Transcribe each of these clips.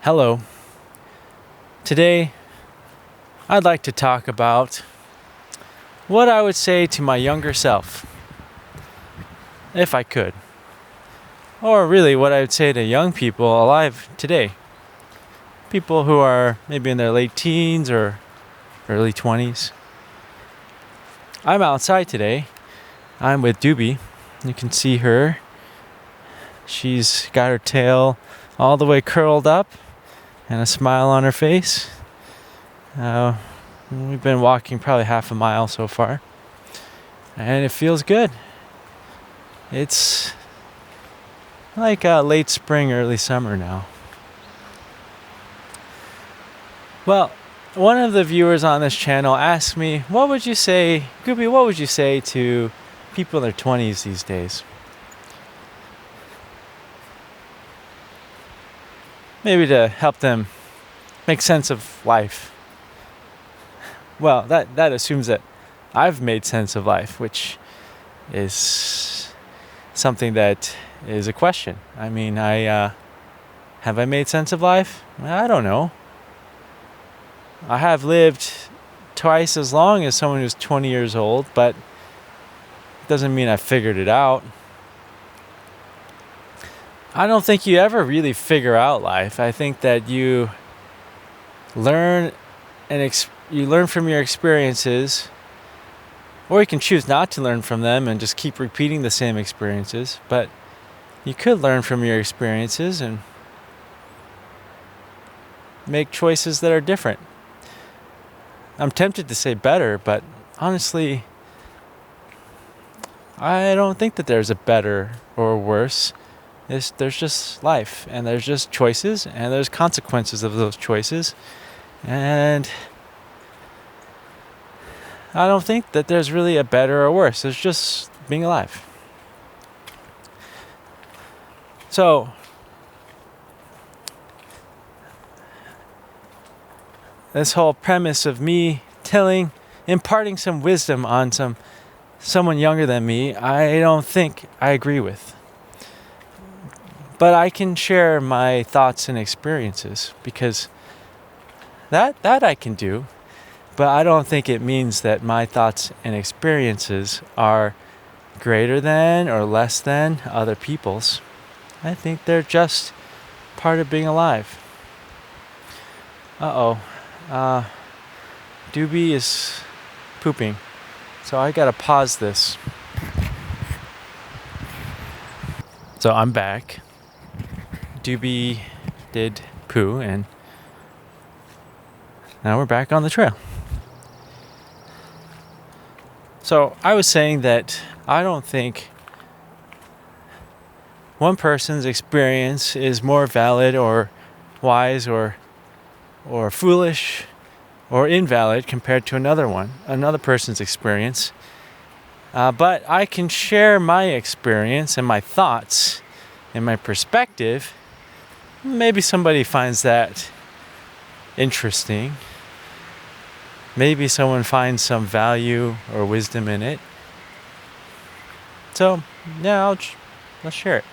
Hello. Today, I'd like to talk about what I would say to my younger self, if I could. Or really, what I would say to young people alive today. People who are maybe in their late teens or early 20s. I'm outside today. I'm with Doobie. You can see her. She's got her tail all the way curled up and a smile on her face. We've been walking probably half a mile so far, and it feels good. It's like late spring, early summer now. Well, one of the viewers on this channel asked me, what would you say to people in their 20s these days? Maybe to help them make sense of life. Well, that assumes that I've made sense of life, which is something that is a question. I mean, have I made sense of life? I don't know. I have lived twice as long as someone who's 20 years old, but it doesn't mean I figured it out. I don't think you ever really figure out life. I think that you learn you learn from your experiences, or you can choose not to learn from them and just keep repeating the same experiences. But you could learn from your experiences and make choices that are different. I'm tempted to say better, but honestly, I don't think that there's a better or worse. There's just life, and there's just choices, and there's consequences of those choices. And I don't think that there's really a better or worse. There's just being alive. So, this whole premise of me imparting some wisdom on someone younger than me, I don't think I agree with. But I can share my thoughts and experiences, because that I can do. But I don't think it means that my thoughts and experiences are greater than or less than other people's. I think they're just part of being alive. Doobie is pooping, so I gotta pause this. So I'm back. Doobie did poo, and now we're back on the trail. So I was saying that I don't think one person's experience is more valid or wise or foolish or invalid compared to another person's experience. But I can share my experience and my thoughts and my perspective. Maybe somebody finds that interesting. Maybe someone finds some value or wisdom in it. So, yeah, let's share it.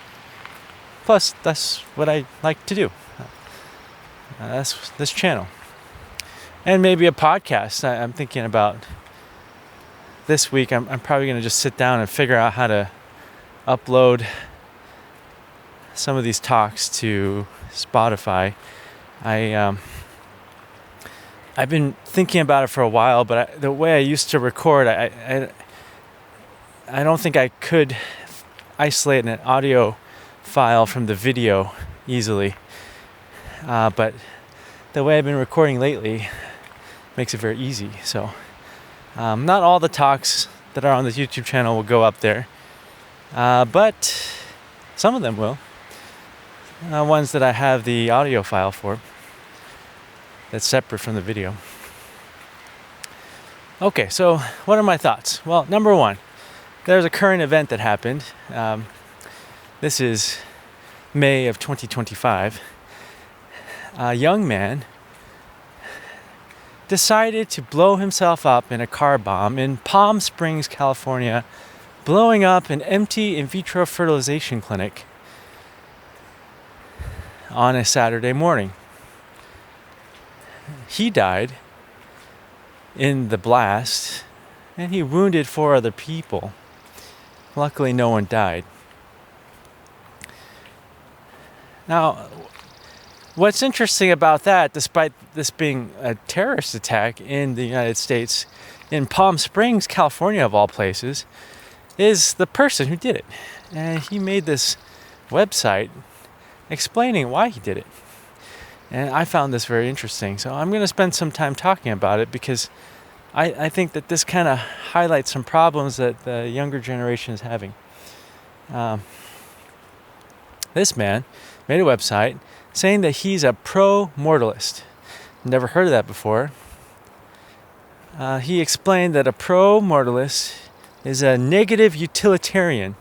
Plus, that's what I like to do. That's this channel. And maybe a podcast. I'm thinking about this week. I'm probably going to just sit down and figure out how to upload some of these talks to Spotify. I've been thinking about it for a while, but the way I used to record, I don't think I could isolate an audio file from the video easily. But the way I've been recording lately makes it very easy. So not all the talks that are on this YouTube channel will go up there, but some of them will. Ones that I have the audio file for, that's separate from the video. Okay, so what are my thoughts? Well, number one, there's a current event that happened. This is May of 2025. A young man decided to blow himself up in a car bomb in Palm Springs, California, blowing up an empty in vitro fertilization clinic on a Saturday morning. he died in the blast, and he wounded 4 other people. Luckily, no one died. Now, what's interesting about that, despite this being a terrorist attack in the United States, in Palm Springs, California, of all places, is the person who did it. And he made this website explaining why he did it. And I found this very interesting. So I'm going to spend some time talking about it because I think that this kind of highlights some problems that the younger generation is having. This man made a website saying that he's a pro-mortalist. Never heard of that before. He explained that a pro-mortalist is a negative utilitarian.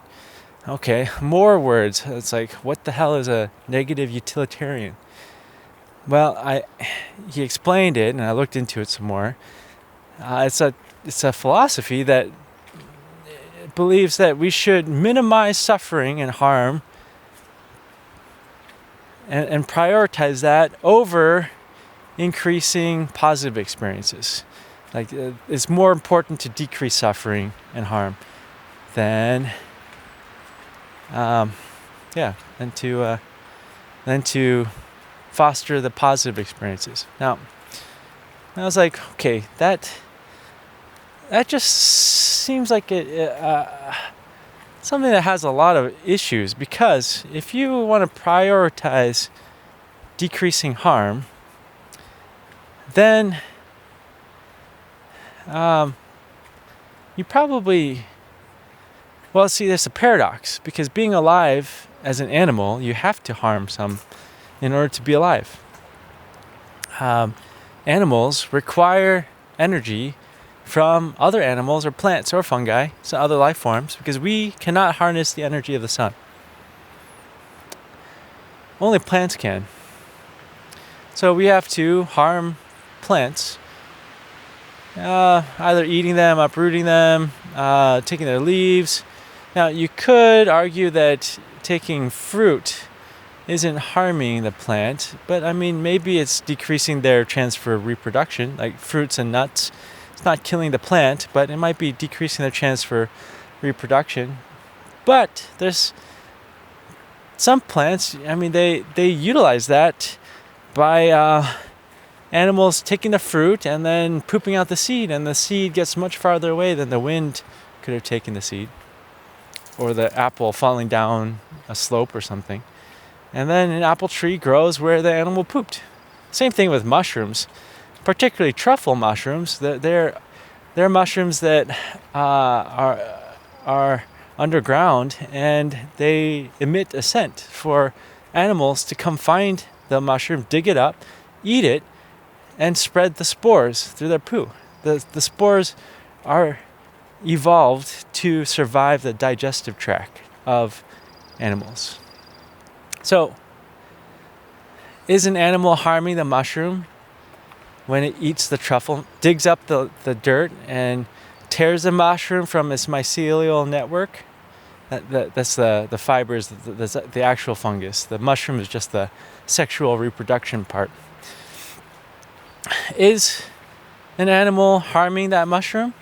Okay, more words. It's like, what the hell is a negative utilitarian? Well, he explained it, and I looked into it some more. It's a philosophy that believes that we should minimize suffering and harm and prioritize that over increasing positive experiences. Like, it's more important to decrease suffering and harm than to foster the positive experiences. Now, I was like, okay, that just seems like something that has a lot of issues, because if you want to prioritize decreasing harm, then you probably, well, see, there's a paradox, because being alive as an animal, you have to harm some in order to be alive. Animals require energy from other animals or plants or fungi, so other life forms, because we cannot harness the energy of the sun. Only plants can. So we have to harm plants, either eating them, uprooting them, taking their leaves. Now, you could argue that taking fruit isn't harming the plant, but I mean, maybe it's decreasing their chance for reproduction, like fruits and nuts. It's not killing the plant, but it might be decreasing their chance for reproduction. But there's some plants, I mean, they utilize that by animals taking the fruit and then pooping out the seed, and the seed gets much farther away than the wind could have taken the seed, or the apple falling down a slope or something. And then an apple tree grows where the animal pooped. Same thing with mushrooms, particularly truffle mushrooms. They're mushrooms that are underground, and they emit a scent for animals to come find the mushroom, dig it up, eat it, and spread the spores through their poo. The spores are evolved to survive the digestive tract of animals. So, is an animal harming the mushroom when it eats the truffle, digs up the dirt and tears the mushroom from its mycelial network? That's the fibers, that's the actual fungus. The mushroom is just the sexual reproduction part. Is an animal harming that mushroom,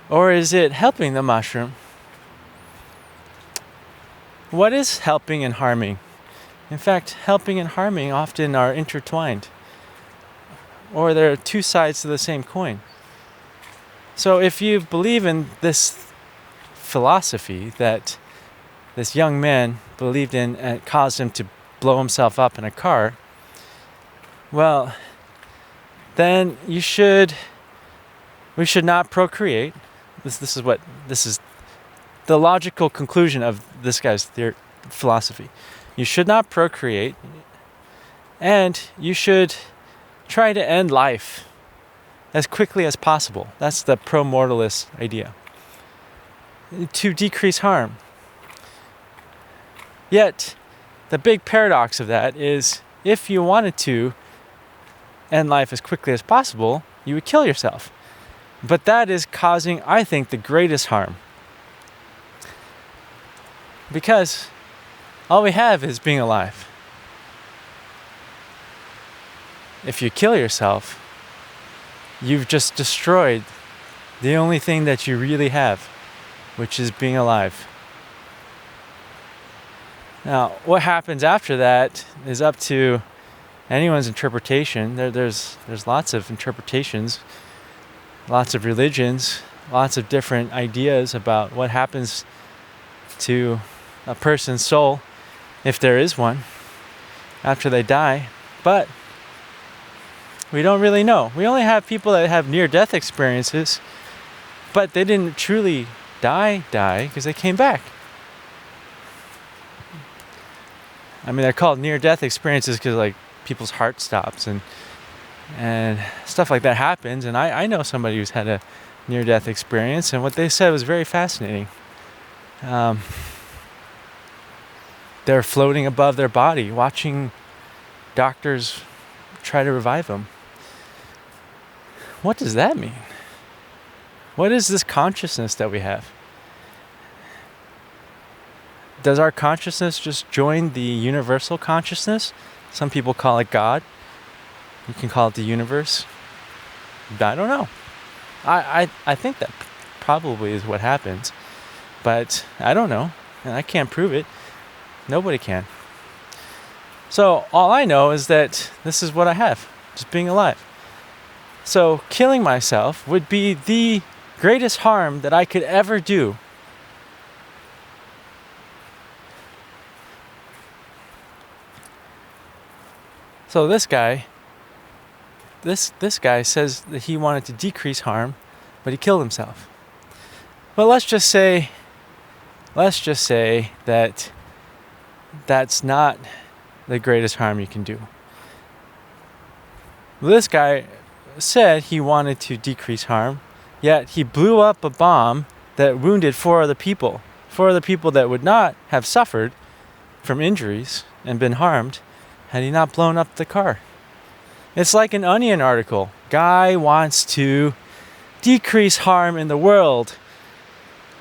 or is it helping the mushroom? What is helping and harming? In fact, helping and harming often are intertwined, or they're two sides to the same coin. So if you believe in this philosophy that this young man believed in and it caused him to blow himself up in a car, well, then we should not procreate. This is the logical conclusion of this guy's philosophy. You should not procreate, and you should try to end life as quickly as possible. That's the pro-mortalist idea. To decrease harm. Yet, the big paradox of that is, if you wanted to end life as quickly as possible, you would kill yourself. But that is causing, I think, the greatest harm. Because all we have is being alive. if you kill yourself, you've just destroyed the only thing that you really have, which is being alive. Now, what happens after that is up to anyone's interpretation. There's lots of interpretations, lots of religions, lots of different ideas about what happens to a person's soul, if there is one, after they die. But we don't really know. We only have people that have near-death experiences, but they didn't truly die because they came back. I mean, they're called near-death experiences because, like, people's heart stops and stuff like that happens. And I know somebody who's had a near-death experience, and what they said was very fascinating. They're floating above their body, watching doctors try to revive them. What does that mean? What is this consciousness that we have? Does our consciousness just join the universal consciousness? Some people call it God. You can call it the universe. I don't know. I think that probably is what happens. But I don't know. And I can't prove it. Nobody can. So all I know is that this is what I have. Just being alive. So killing myself would be the greatest harm that I could ever do. So this guy says that he wanted to decrease harm, but he killed himself. But let's just say that that's not the greatest harm you can do. This guy said he wanted to decrease harm, yet he blew up a bomb that wounded four other people that would not have suffered from injuries and been harmed had he not blown up the car. It's like an Onion article. Guy wants to decrease harm in the world,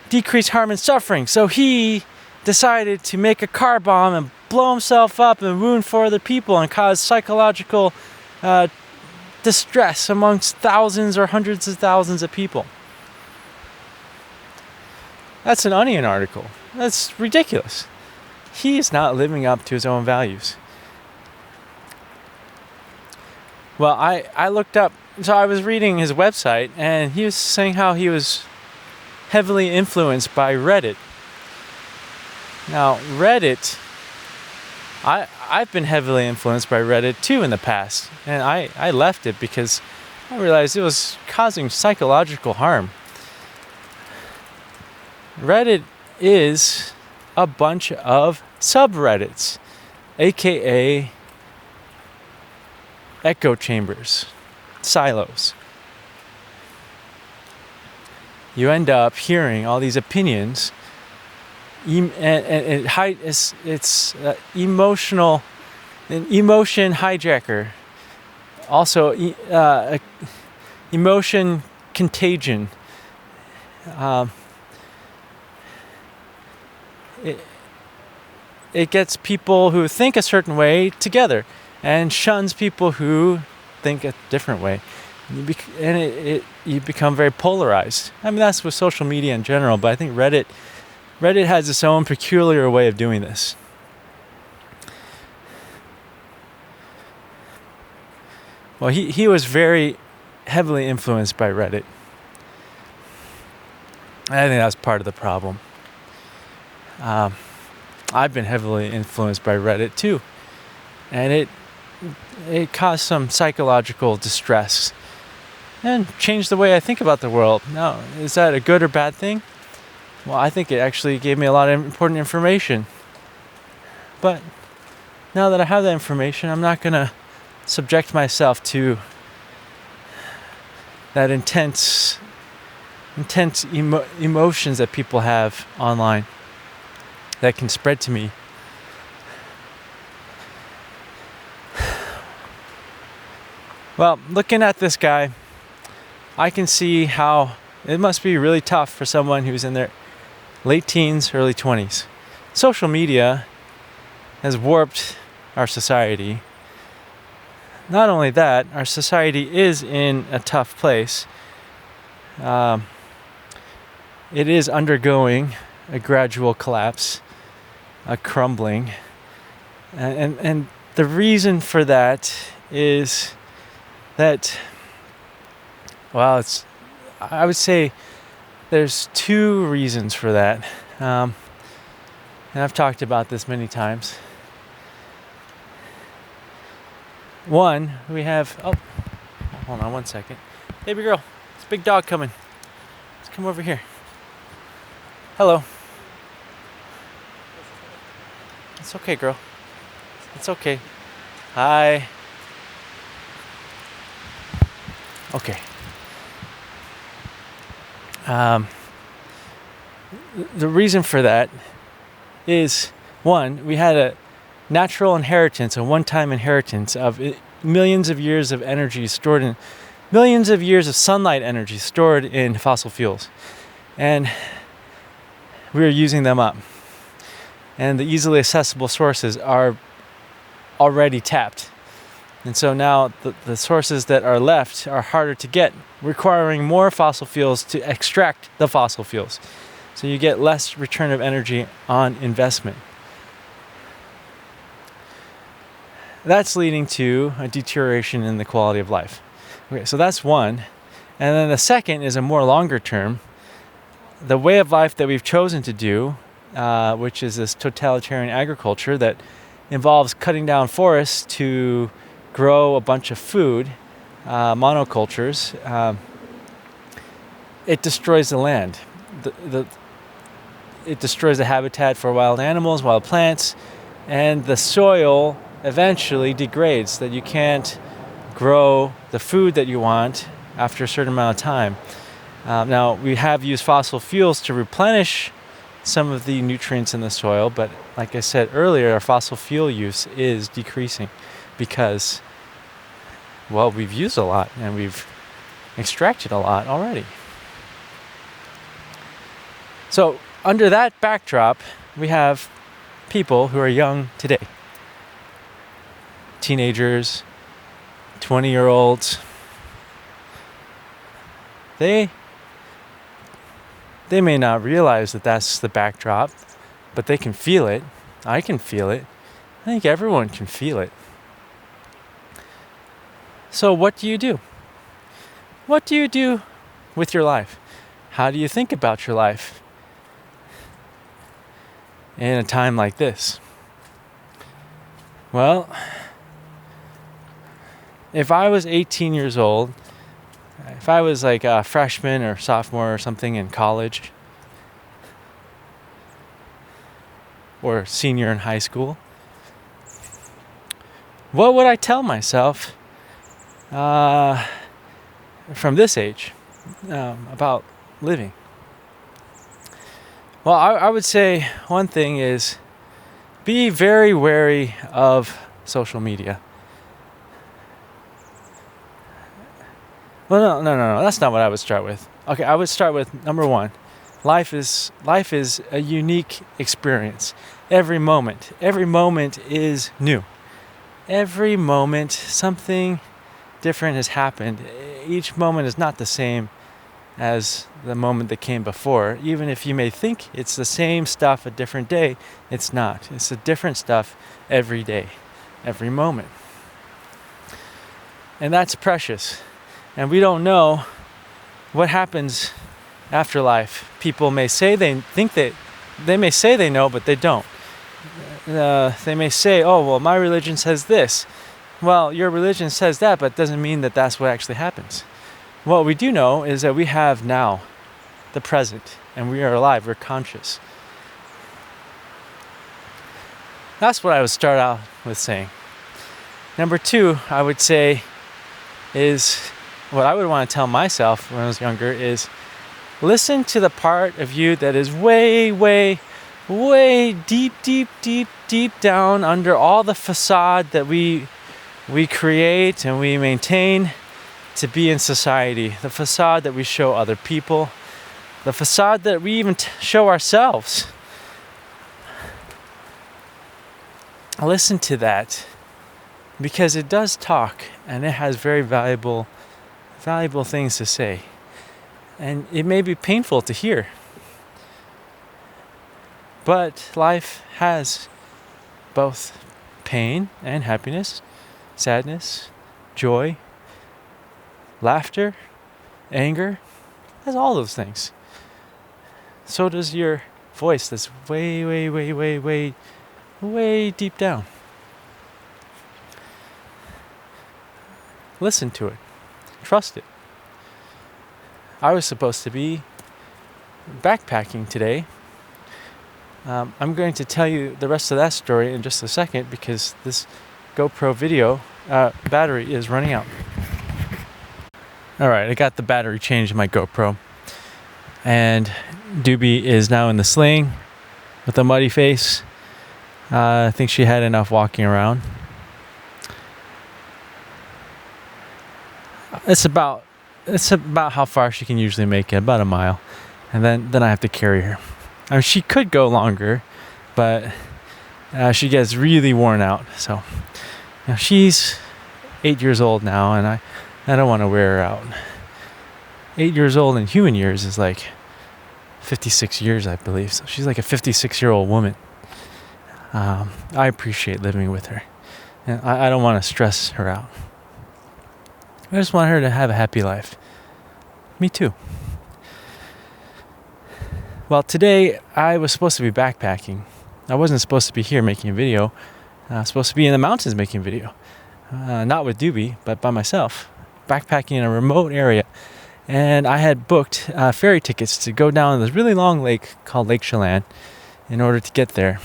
decrease harm and suffering. So he decided to make a car bomb and blow himself up and wound four other people and cause psychological distress amongst thousands or hundreds of thousands of people. That's an Onion article. That's ridiculous. He's not living up to his own values. Well, I looked up, so I was reading his website, and he was saying how he was heavily influenced by Reddit. Now, Reddit, I've been heavily influenced by Reddit too in the past, and I left it because I realized it was causing psychological harm. Reddit is a bunch of subreddits, aka echo chambers, silos. You end up hearing all these opinions, and it's emotional, an emotion hijacker, also emotion contagion. It gets people who think a certain way together and shuns people who think a different way. You become very polarized. I mean, that's with social media in general, but I think Reddit has its own peculiar way of doing this. Well, he was very heavily influenced by Reddit. I think that's part of the problem. I've been heavily influenced by Reddit too, and it caused some psychological distress and changed the way I think about the world. Now, is that a good or bad thing? Well, I think it actually gave me a lot of important information. But now that I have that information, I'm not going to subject myself to that intense emotions that people have online that can spread to me. Well, looking at this guy, I can see how it must be really tough for someone who's in their late teens, early 20s. Social media has warped our society. not only that, our society is in a tough place. It is undergoing a gradual collapse, a crumbling. And the reason for that is that, well, I would say there's two reasons for that. And I've talked about this many times. One, we have, oh, hold on one second. Baby girl, it's a big dog coming. Let's come over here. Hello. It's okay, girl. It's okay. Hi. Okay. The reason for that is, one, we had a natural inheritance, a one-time inheritance of millions of years of energy stored in, millions of years of sunlight energy stored in fossil fuels. And we are using them up. And the easily accessible sources are already tapped. And so now the sources that are left are harder to get, requiring more fossil fuels to extract the fossil fuels. So you get less return of energy on investment. That's leading to a deterioration in the quality of life. Okay, so that's one. And then the second is a more longer term. The way of life that we've chosen to do, which is this totalitarian agriculture that involves cutting down forests to grow a bunch of food, monocultures, it destroys the land. It destroys the habitat for wild animals, wild plants, and the soil eventually degrades, that you can't grow the food that you want after a certain amount of time. Now, we have used fossil fuels to replenish some of the nutrients in the soil, but like I said earlier, our fossil fuel use is decreasing because, well, we've used a lot and we've extracted a lot already. So under that backdrop, we have people who are young today. Teenagers, 20-year-olds. They may not realize that that's the backdrop, but they can feel it. I can feel it. I think everyone can feel it. So what do you do? What do you do with your life? How do you think about your life in a time like this? Well, if I was 18 years old, if I was like a freshman or sophomore or something in college, or senior in high school, what would I tell myself from this age about living? Well, I would say one thing is be very wary of social media. Well, no. That's not what I would start with. Okay, I would start with number one. Life is a unique experience. Every moment is new. Every moment, something different has happened. Each moment is not the same as the moment that came before. Even if you may think it's the same stuff a different day, it's not. It's a different stuff every day, every moment. And that's precious. And we don't know what happens after life. People may say they may say they know, but they don't. They may say, oh, well, my religion says this. Well, your religion says that, but doesn't mean that that's what actually happens. What we do know is that we have now, the present, and we are alive, we're conscious. That's what I would start out with saying. Number two, I would say, is what I would want to tell myself when I was younger is listen to the part of you that is way, way, way deep down under all the facade that we create and we maintain to be in society. The facade that we show other people. The facade that we even show ourselves. Listen to that because it does talk and it has very valuable things to say. And it may be painful to hear. But life has both pain and happiness, sadness, joy, laughter, anger, has all those things. So does your voice that's way, way, way, way, way, way deep down. Listen to it. Trust it. I was supposed to be backpacking today. I'm going to tell you the rest of that story in just a second because this GoPro video battery is running out. Alright, I got the battery changed in my GoPro. And Doobie is now in the sling with a muddy face. I think she had enough walking around. It's about how far she can usually make it, about a mile. And then I have to carry her. I mean, she could go longer, but she gets really worn out. So she's 8 years old now, and I don't want to wear her out. 8 years old in human years is like 56 years, I believe. So she's like a 56-year-old woman. I appreciate living with her, and I don't want to stress her out. I just want her to have a happy life. Me too. Well, today I was supposed to be backpacking. I wasn't supposed to be here making a video. I was supposed to be in the mountains making a video. Not with Doobie, but by myself. Backpacking in a remote area. And I had booked ferry tickets to go down this really long lake called Lake Chelan in order to get there.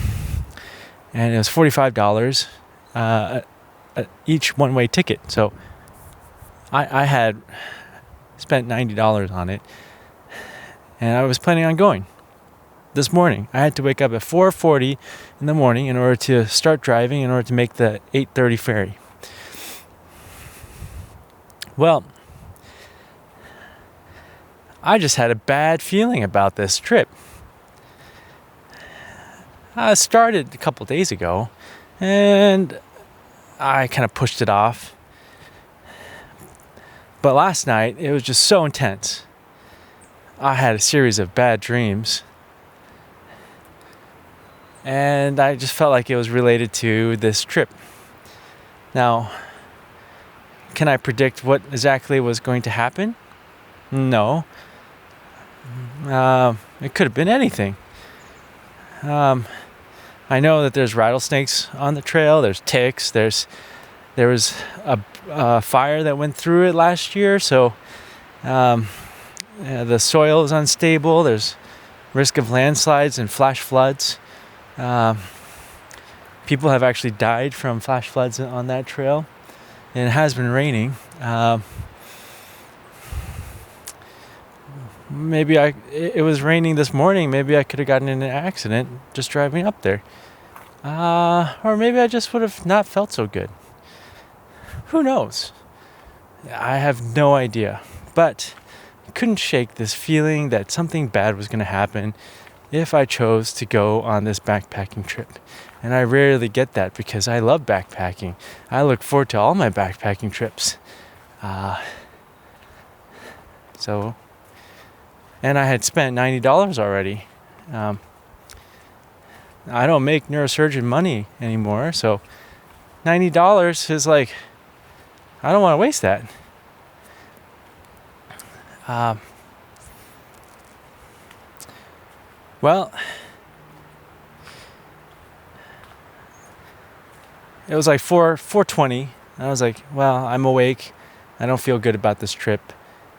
And it was $45 each one-way ticket. So I had spent $90 on it. And I was planning on going. This morning, I had to wake up at 4:40 in the morning in order to start driving, in order to make the 8:30 ferry. Well, I just had a bad feeling about this trip. I started a couple days ago, and I kind of pushed it off. But last night, it was just so intense. I had a series of bad dreams. And I just felt like it was related to this trip. Now, can I predict what exactly was going to happen? No. It could have been anything. I know that there's rattlesnakes on the trail. There's ticks. There was a fire that went through it last year. So the soil is unstable. There's risk of landslides and flash floods. People have actually died from flash floods on that trail, and it has been raining. Maybe it was raining this morning. Maybe I could have gotten in an accident just driving up there, or maybe I just would have not felt so good. Who knows? I have no idea, but I couldn't shake this feeling that something bad was going to happen if I chose to go on this backpacking trip. And I rarely get that because I love backpacking. I look forward to all my backpacking trips. And I had spent $90 already. I don't make neurosurgeon money anymore, so $90 is like, I don't want to waste that. Well, it was like 4:20. I was like, well, I'm awake. I don't feel good about this trip.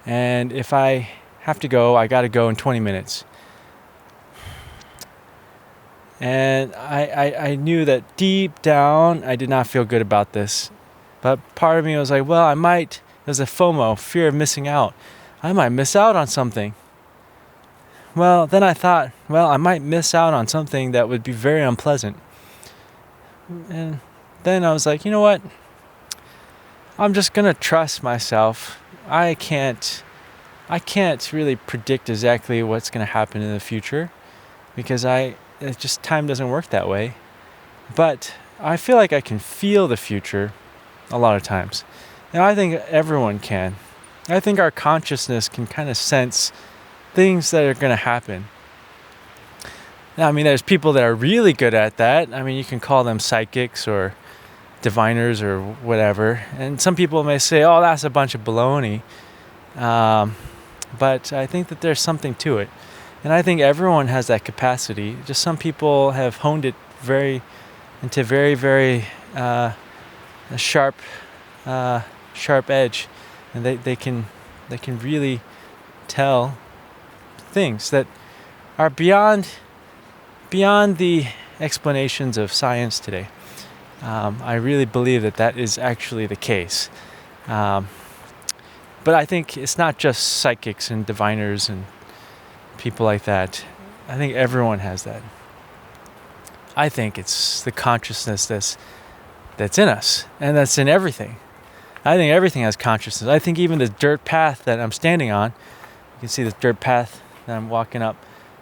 And if I have to go, I got to go in 20 minutes. And I knew that deep down, I did not feel good about this. But part of me was like, well, there's a FOMO, fear of missing out. I might miss out on something. Well, then I thought, well, I might miss out on something that would be very unpleasant. And then I was like, you know what? I'm just going to trust myself. I can't really predict exactly what's going to happen in the future because time doesn't work that way. But I feel like I can feel the future a lot of times. And I think everyone can. I think our consciousness can kind of sense things that are going to happen. Now, I mean, there's people that are really good at that. I mean, you can call them psychics or diviners or whatever. And some people may say, oh, that's a bunch of baloney. But I think that there's something to it. And I think everyone has that capacity. Just some people have honed it into very, very sharp edge. And they can really tell things that are beyond the explanations of science today. I really believe that is actually the case. But I think it's not just psychics and diviners and people like that. I think everyone has that. I think it's the consciousness that's in us, and that's in everything. I think everything has consciousness. I think even the dirt path that I'm standing on, you can see this dirt path that I'm walking up,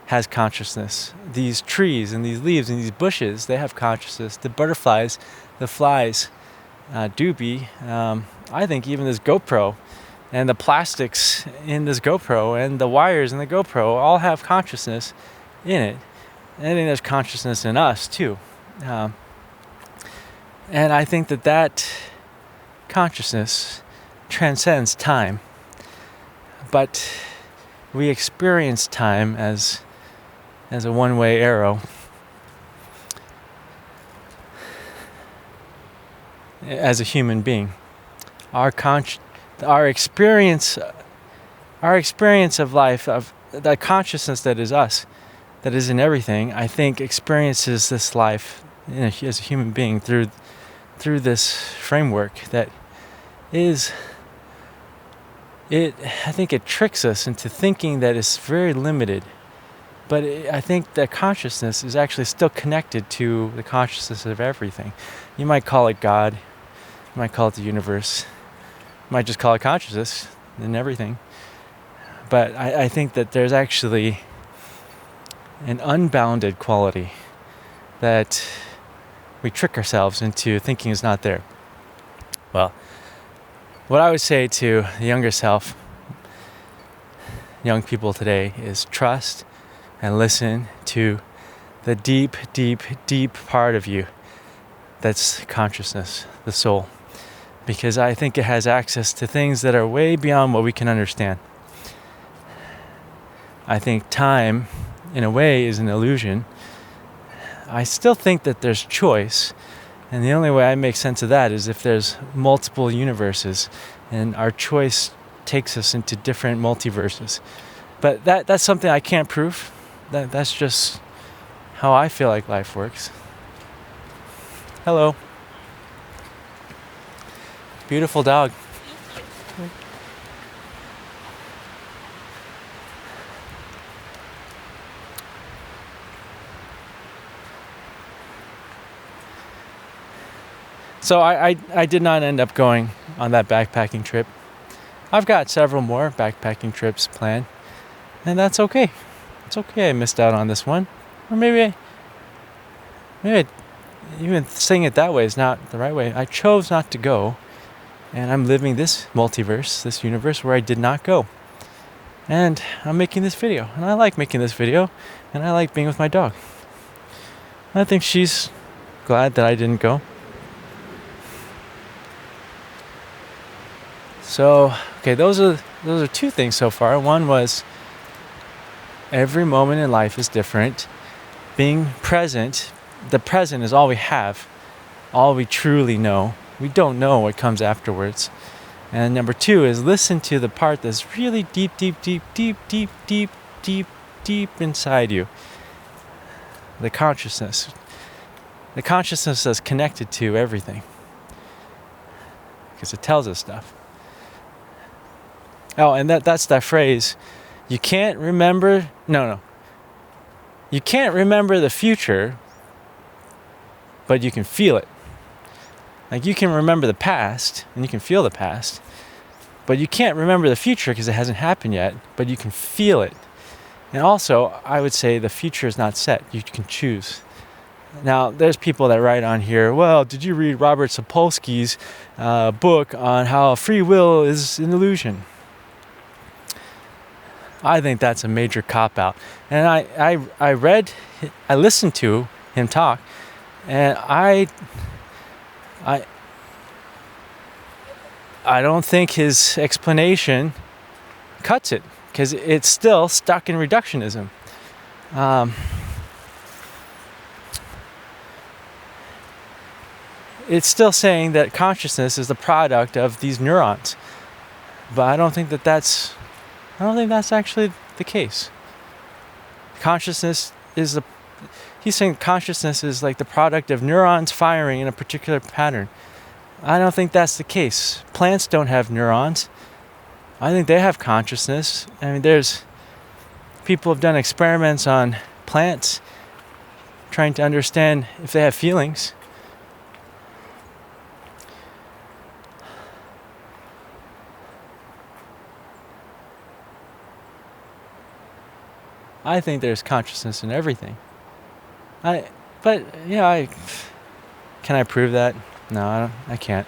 has consciousness. These trees and these leaves and these bushes, they have consciousness. The butterflies, the flies do be. I think even this GoPro and the plastics in this GoPro and the wires in the GoPro all have consciousness in it. And I think there's consciousness in us too. And I think that consciousness transcends time. But we experience time as a one-way arrow. As a human being, our experience of life, of the consciousness that is us, that is in everything, I think experiences this life as a human being through this framework that is. I think it tricks us into thinking that it's very limited. But I think that consciousness is actually still connected to the consciousness of everything. You might call it God. You might call it the universe. You might just call it consciousness and everything. But I think that there's actually an unbounded quality that we trick ourselves into thinking is not there. Well, what I would say to the younger self, young people today, is trust and listen to the deep, deep, deep part of you that's consciousness, the soul. Because I think it has access to things that are way beyond what we can understand. I think time, in a way, is an illusion. I still think that there's choice. And the only way I make sense of that is if there's multiple universes and our choice takes us into different multiverses. But that's something I can't prove. That's just how I feel like life works. Hello. Beautiful dog. So I did not end up going on that backpacking trip. I've got several more backpacking trips planned, and that's okay. It's okay I missed out on this one. Or maybe even saying it that way is not the right way. I chose not to go, and I'm living this multiverse, this universe where I did not go. And I'm making this video, and I like making this video, and I like being with my dog. I think she's glad that I didn't go. So, okay, those are two things so far. One was every moment in life is different. Being present, the present is all we have, all we truly know. We don't know what comes afterwards. And number two is listen to the part that's really deep, deep, deep, deep, deep, deep, deep, deep inside you. The consciousness. The consciousness that's connected to everything. Because it tells us stuff. Oh, and that's that phrase. You can't remember... No. You can't remember the future, but you can feel it. Like you can remember the past, and you can feel the past, but you can't remember the future because it hasn't happened yet, but you can feel it. And also, I would say the future is not set. You can choose. Now, there's people that write on here, well, did you read Robert Sapolsky's book on how free will is an illusion? I think that's a major cop-out. And I listened to him talk, and I don't think his explanation cuts it, because it's still stuck in reductionism. It's still saying that consciousness is the product of these neurons, but I don't think that's actually the case. He's saying consciousness is like the product of neurons firing in a particular pattern. I don't think that's the case. Plants don't have neurons. I think they have consciousness. I mean, there's people have done experiments on plants trying to understand if they have feelings. I think there's consciousness in everything. Can I prove that? No, I can't.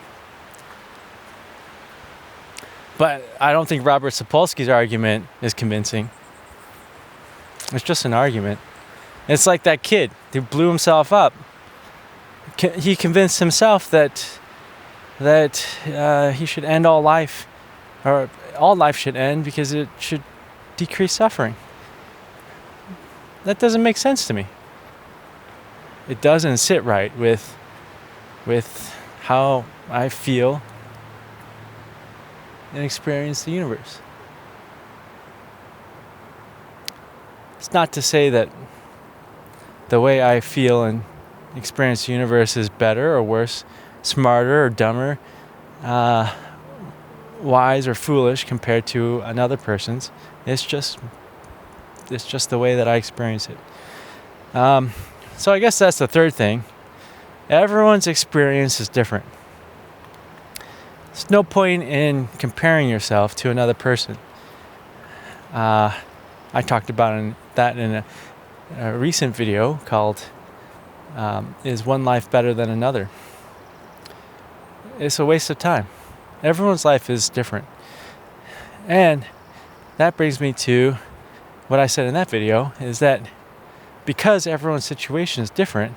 But I don't think Robert Sapolsky's argument is convincing. It's just an argument. It's like that kid who blew himself up. He convinced himself that he should end all life, or all life should end because it should decrease suffering. That doesn't make sense to me. It doesn't sit right with how I feel and experience the universe. It's not to say that the way I feel and experience the universe is better or worse, smarter or dumber, wise or foolish compared to another person's. It's just the way that I experience it. So I guess that's the third thing. Everyone's experience is different. There's no point in comparing yourself to another person. I talked about that in a recent video called Is One Life Better Than Another? It's a waste of time. Everyone's life is different. And that brings me to what I said in that video, is that because everyone's situation is different,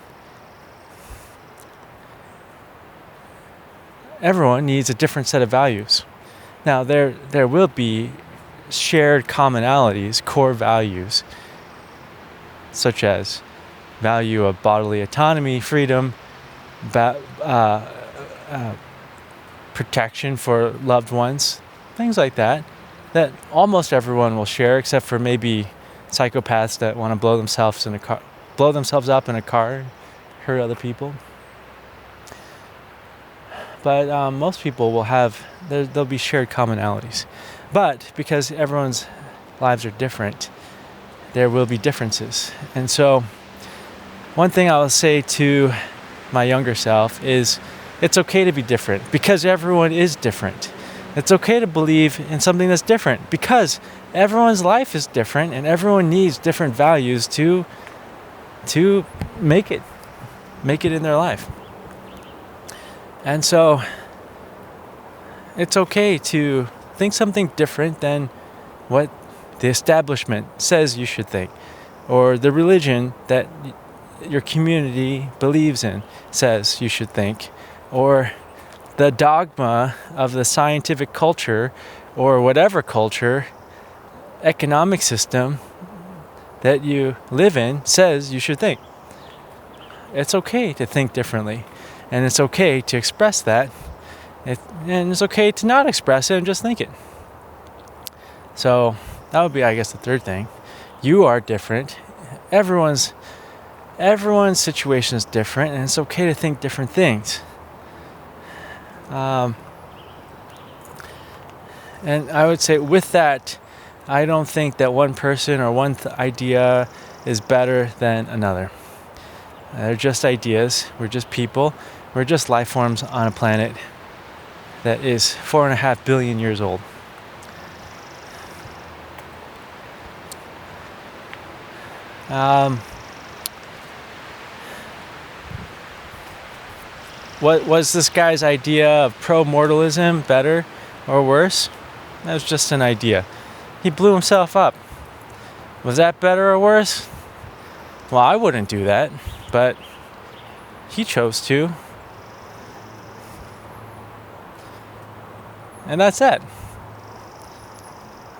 everyone needs a different set of values. Now, there will be shared commonalities, core values, such as value of bodily autonomy, freedom, protection for loved ones, things like that almost everyone will share, except for maybe psychopaths that want to blow themselves up in a car and hurt other people. But most people will there'll be shared commonalities. But because everyone's lives are different, there will be differences. And so one thing I will say to my younger self is it's okay to be different, because everyone is different. It's okay to believe in something that's different, because everyone's life is different and everyone needs different values to make it in their life. And so it's okay to think something different than what the establishment says you should think, or the religion that your community believes in says you should think, or the dogma of the scientific culture or whatever culture, economic system that you live in says you should think. It's okay to think differently, and it's okay to express that, and it's okay to not express it and just think it. So that would be, I guess, the third thing. You are different. Everyone's situation is different, and it's okay to think different things. And I would say with that, I don't think that one person or one idea is better than another. They're just ideas. We're just people. We're just life forms on a planet that is 4.5 billion years old. What was this guy's idea of pro-mortalism better or worse? That was just an idea. He blew himself up. Was that better or worse? Well, I wouldn't do that, but he chose to. And that's it.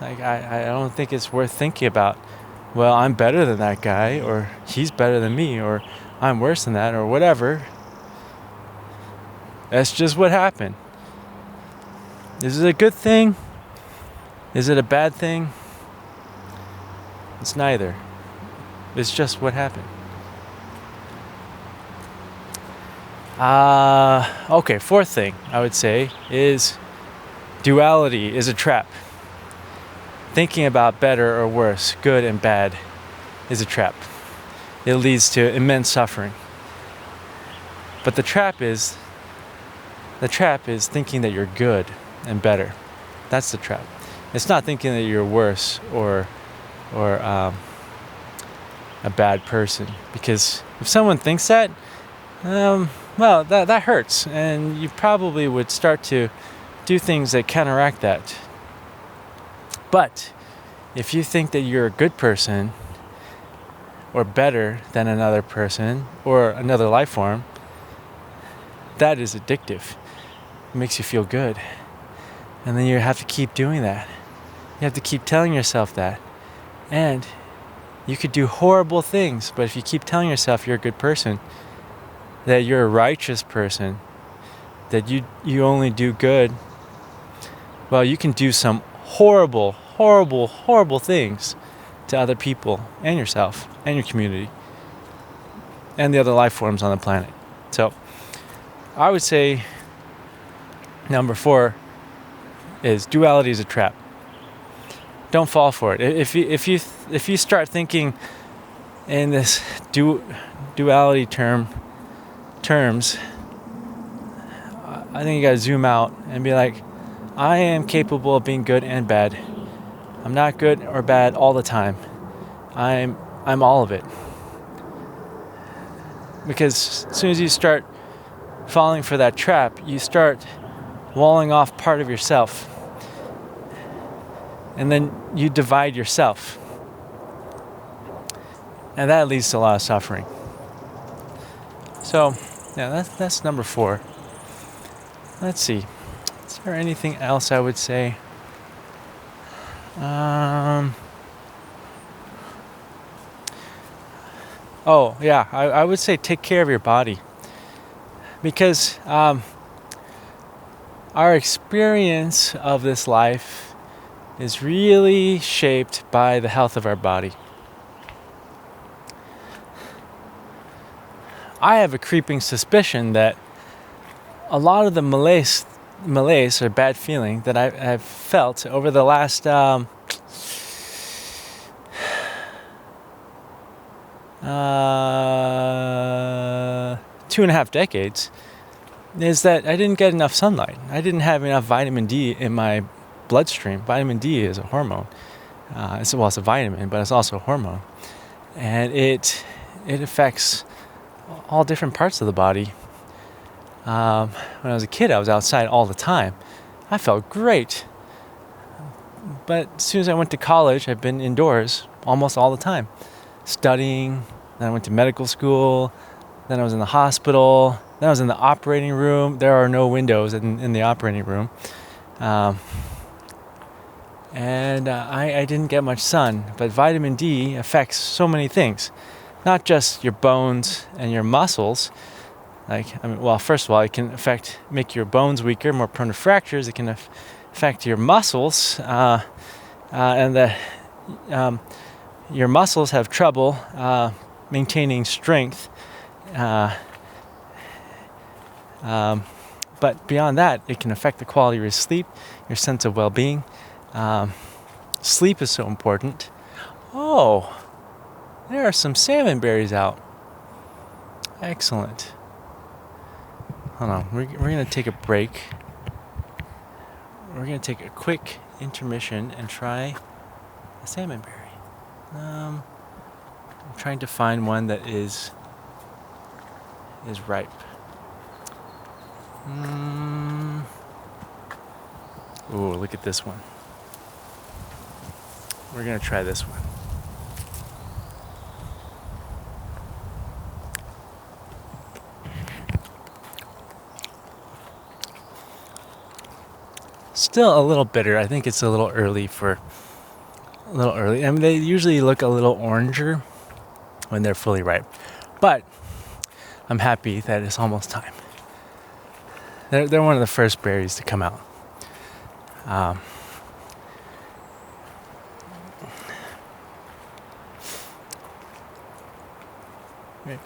Like, I don't think it's worth thinking about, well, I'm better than that guy, or he's better than me, or I'm worse than that, or whatever. That's just what happened. Is it a good thing? Is it a bad thing? It's neither. It's just what happened. Okay, fourth thing I would say is duality is a trap. Thinking about better or worse, good and bad, is a trap. It leads to immense suffering. But the trap is thinking that you're good and better. That's the trap. It's not thinking that you're worse or a bad person. Because if someone thinks that, well, that hurts, and you probably would start to do things that counteract that. But if you think that you're a good person or better than another person or another life form, that is addictive. It makes you feel good. And then you have to keep doing that. You have to keep telling yourself that. And you could do horrible things, but if you keep telling yourself you're a good person, that you're a righteous person, that you only do good, well, you can do some horrible things to other people and yourself and your community and the other life forms on the planet. So I would say number 4 is duality is a trap. Don't fall for it. If you start thinking in this duality terms, I think you gotta zoom out and be like, I am capable of being good and bad. I'm not good or bad all the time. I'm all of it. Because as soon as you start falling for that trap, you start walling off part of yourself. And then you divide yourself. And that leads to a lot of suffering. So, yeah, that's number 4. Let's see. Is there anything else I would say? Oh, yeah, I would say take care of your body. Because our experience of this life is really shaped by the health of our body. I have a creeping suspicion that a lot of the malaise or bad feeling that I've felt over the last 2.5 decades is that I didn't get enough sunlight. I didn't have enough vitamin D in my bloodstream. Vitamin D is a hormone. It's a vitamin, but it's also a hormone. And it affects all different parts of the body. When I was a kid, I was outside all the time. I felt great. But as soon as I went to college, I've been indoors almost all the time, studying. Then I went to medical school. Then I was in the hospital. Then I was in the operating room. There are no windows in the operating room. And I didn't get much sun. But vitamin D affects so many things. Not just your bones and your muscles. First of all, it can make your bones weaker, more prone to fractures. It can affect your muscles, and your muscles have trouble maintaining strength. But beyond that, it can affect the quality of your sleep, your sense of well-being. Sleep is so important. Oh, there are some salmon berries out. Excellent. Hold on, we're going to take a break. We're going to take a quick intermission and try a salmon berry. I'm trying to find one that is ripe. Ooh, look at this one. We're gonna try this one. Still a little bitter. I think it's a little early. I mean, they usually look a little oranger when they're fully ripe. But I'm happy that it's almost time. They're one of the first berries to come out.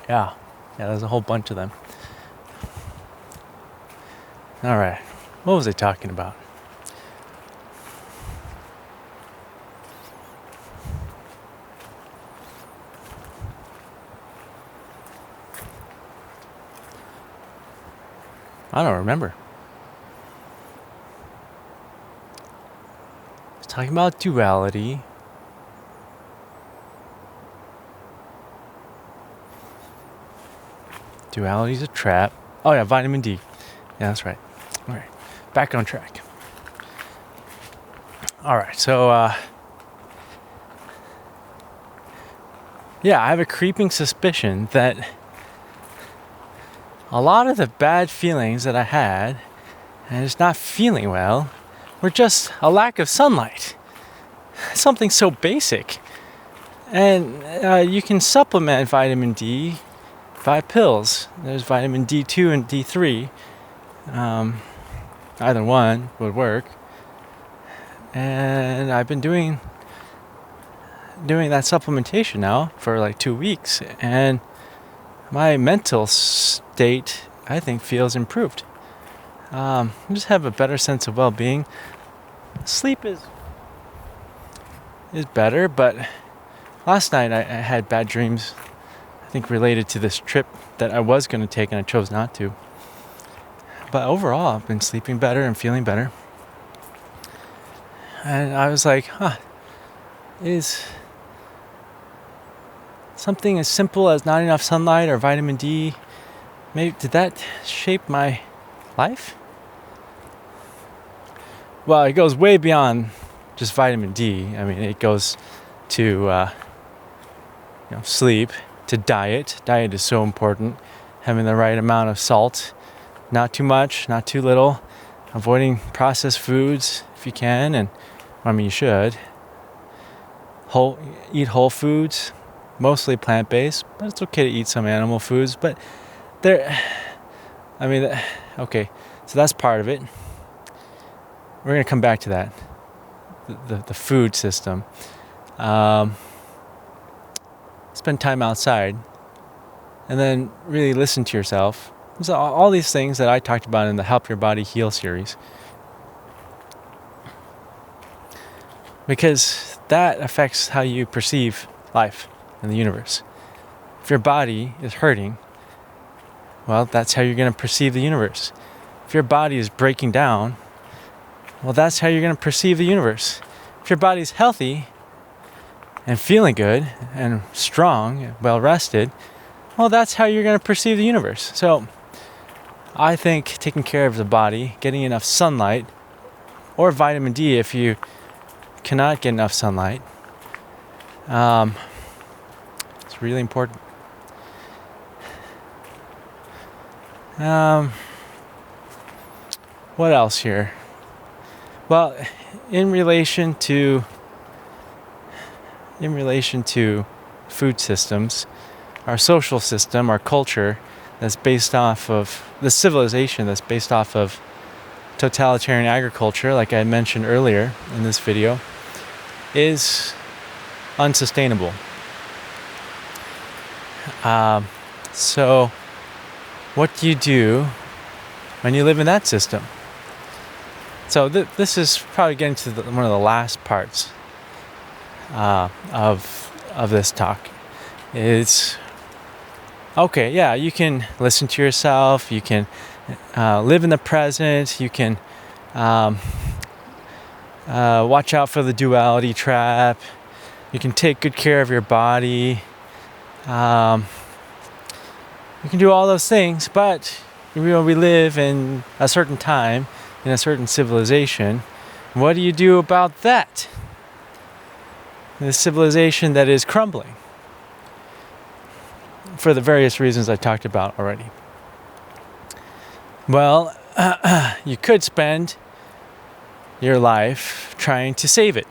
Yeah, there's a whole bunch of them. All right, what was I talking about? I don't remember. I was talking about duality. Duality's a trap. Oh yeah, vitamin D. Yeah, that's right. All right, back on track. All right, so yeah, I have a creeping suspicion that a lot of the bad feelings that I had and just not feeling well were just a lack of sunlight. Something so basic. And you can supplement vitamin D by pills. There's vitamin D2 and D3. Either one would work. And I've been doing that supplementation now for like 2 weeks, and my mental state, I think, feels improved. I just have a better sense of well-being. Sleep is better, but last night I had bad dreams, I think related to this trip that I was going to take and I chose not to. But overall, I've been sleeping better and feeling better. And I was like, is something as simple as not enough sunlight or vitamin D, maybe did that shape my life? Well, it goes way beyond just vitamin D. I mean, it goes to sleep, to diet. Diet is so important. Having the right amount of salt, not too much, not too little. Avoiding processed foods if you can, and I mean you should. Eat whole foods, mostly plant-based, but it's okay to eat some animal foods. But okay, so that's part of it. We're gonna come back to that, the food system. Spend time outside, and then really listen to yourself. So all these things that I talked about in the Help Your Body Heal series. Because that affects how you perceive life and the universe. If your body is hurting, well, that's how you're going to perceive the universe. If your body is breaking down, well, that's how you're going to perceive the universe. If your body's healthy and feeling good and strong and well rested, well, that's how you're going to perceive the universe. So I think taking care of the body, getting enough sunlight, or vitamin D if you cannot get enough sunlight, it's really important. What else here? Well, in relation to food systems, our social system, our culture, that's based off of the civilization that's based off of totalitarian agriculture, like I mentioned earlier in this video, is unsustainable. So what do you do when you live in that system? So this is probably getting to one of the last parts of this talk. Is okay, yeah, you can listen to yourself, you can live in the present, you can watch out for the duality trap, you can take good care of your body, you can do all those things, but we live in a certain time, in a certain civilization. What do you do about that? The civilization that is crumbling for the various reasons I talked about already. Well, you could spend your life trying to save it.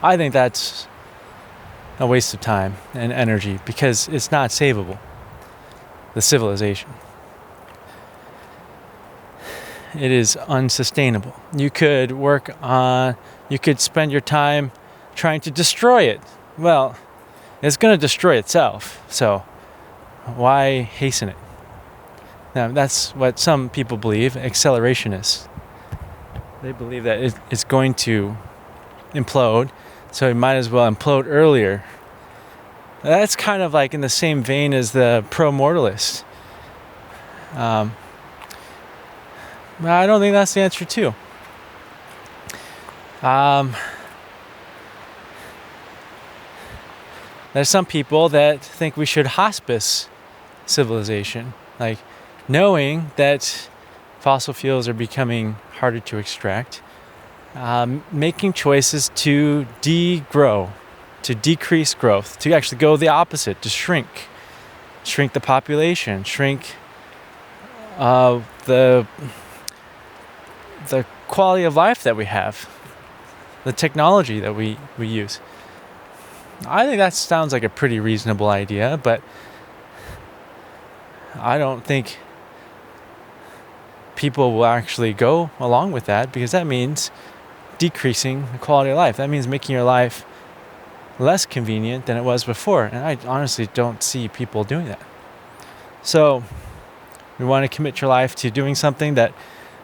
I think that's a waste of time and energy because it's not savable, the civilization. It is unsustainable. You could spend your time trying to destroy it. Well, it's going to destroy itself, so why hasten it? Now, that's what some people believe, accelerationists. They believe that it's going to implode, so it might as well implode earlier. That's kind of like in the same vein as the Pro-Mortalist. I don't think that's the answer too. There's some people that think we should hospice civilization, like knowing that fossil fuels are becoming harder to extract, making choices to degrow, to decrease growth, to actually go the opposite, to shrink the population, shrink the quality of life that we have, the technology that we use. I think that sounds like a pretty reasonable idea, but I don't think people will actually go along with that, because that means decreasing the quality of life. That means making your life less convenient than it was before, and I honestly don't see people doing that. So you want to commit your life to doing something that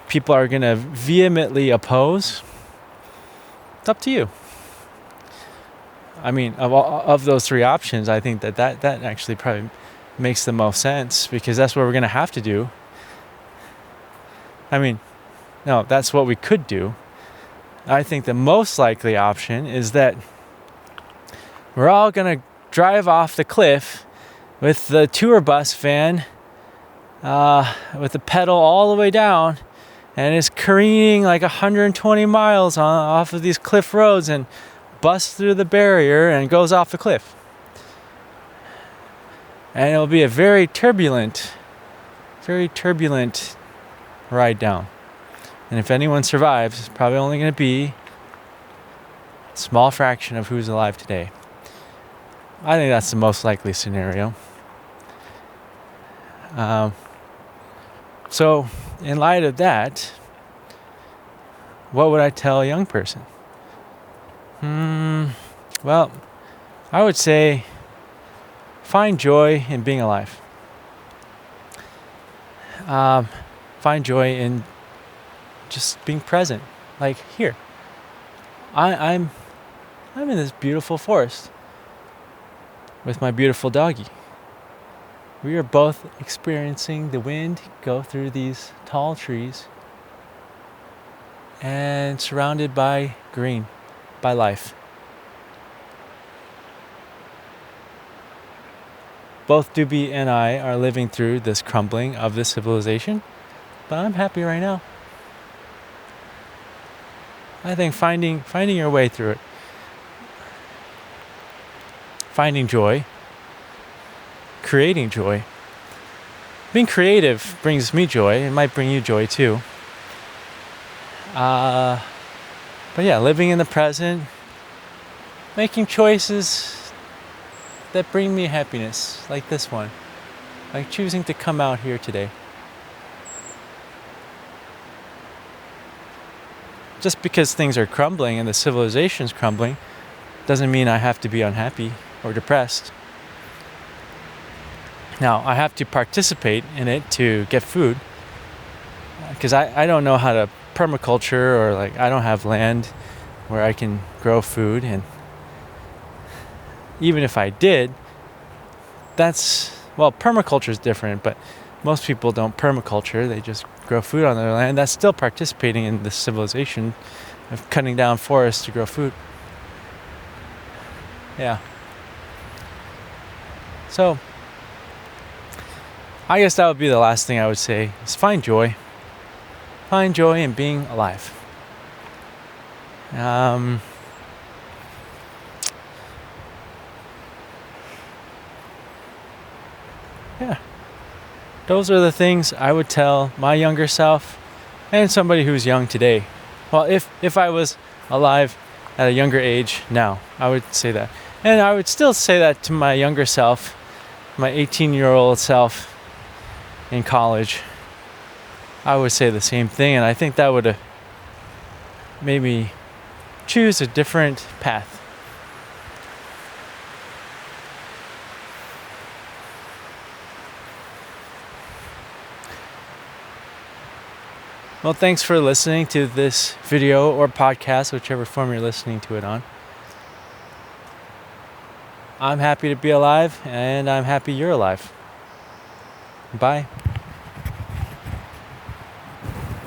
people are going to vehemently oppose? It's up to you. I mean, of those three options, I think that actually probably makes the most sense, because that's what we're going to have to do. I mean, no, that's what we could do. I think the most likely option is that we're all going to drive off the cliff with the tour bus van with the pedal all the way down, and it's careening like 120 miles off of these cliff roads and busts through the barrier and goes off the cliff. And it'll be a very turbulent ride down. And if anyone survives, it's probably only going to be a small fraction of who's alive today. I think that's the most likely scenario. So, in light of that, what would I tell a young person? Well, I would say find joy in being alive. Find joy in just being present. Like here, I'm in this beautiful forest with my beautiful doggie. We are both experiencing the wind go through these tall trees and surrounded by green, by life. Both Doobie and I are living through this crumbling of this civilization, but I'm happy right now. I think finding your way through it, finding joy, creating joy. Being creative brings me joy. It might bring you joy too. But yeah, living in the present, making choices that bring me happiness, like this one, like choosing to come out here today. Just because things are crumbling and the civilization's crumbling doesn't mean I have to be unhappy or depressed. Now, I have to participate in it to get food, because I don't know how to permaculture, or like I don't have land where I can grow food, and even if I did, permaculture is different, but most people don't permaculture, they just grow food on their land. That's still participating in the civilization of cutting down forests to grow food. Yeah. So I guess that would be the last thing I would say is find joy. Find joy in being alive. Yeah. Those are the things I would tell my younger self and somebody who's young today. Well, if I was alive at a younger age now, I would say that. And I would still say that to my younger self, my 18-year-old self in college. I would say the same thing, and I think that would made me choose a different path. Well, thanks for listening to this video or podcast, whichever form you're listening to it on. I'm happy to be alive, and I'm happy you're alive. Bye.